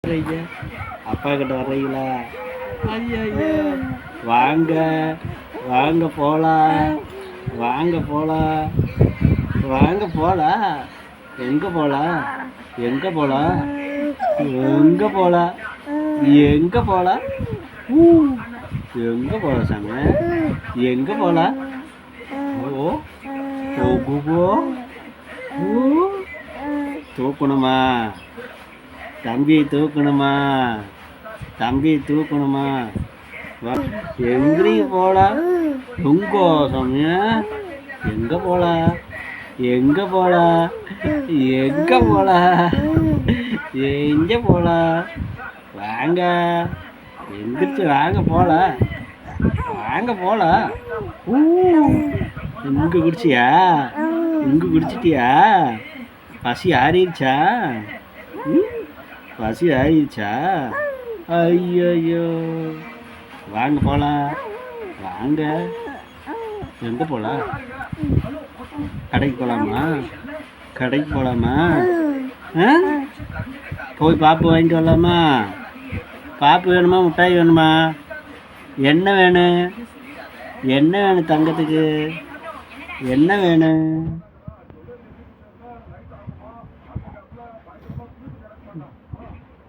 வர்றீங்க? அப்பா கிட்ட வர்றீங்களா? ஐயோ வாங்க வாங்க போலாம், வாங்க போலாம், வாங்க போலாம். எங்க போலாம்? எங்க போலாம்? எங்க போலாம்? எங்க போலாம்? எங்க போலாம் சாமி? எங்க போலாம்? ஓ ஓ தூக்கணுமா? தம்பி தூக்கணுமா? தம்பி தூக்கணுமா? எங்கேயும் போலாம்? எங்கோ சாமி? எங்க போலாம்? எங்க போலாம்? எங்க போலாம்? எங்க போலாம்? வாங்க எந்திரிச்சு வாங்க போலாம், வாங்க போலாம். இங்க குடிச்சியா? இங்க குடிச்சிட்டியா? பசி ஆறிடுச்சா? பசி ஆறிடுச்சா? ஐயோ வாங்க போலாம், வாங்க. எங்கே போகலாம்? கடைக்கு போகலாமா? கடைக்கு போகலாமா? போய் பாப்பு வாங்கிட்டு வரலாமா? பாப்பு வேணுமா? மிட்டாய் வேணுமா? என்ன வேணும்? என்ன வேணும்? தங்கத்துக்கு என்ன வேணும்?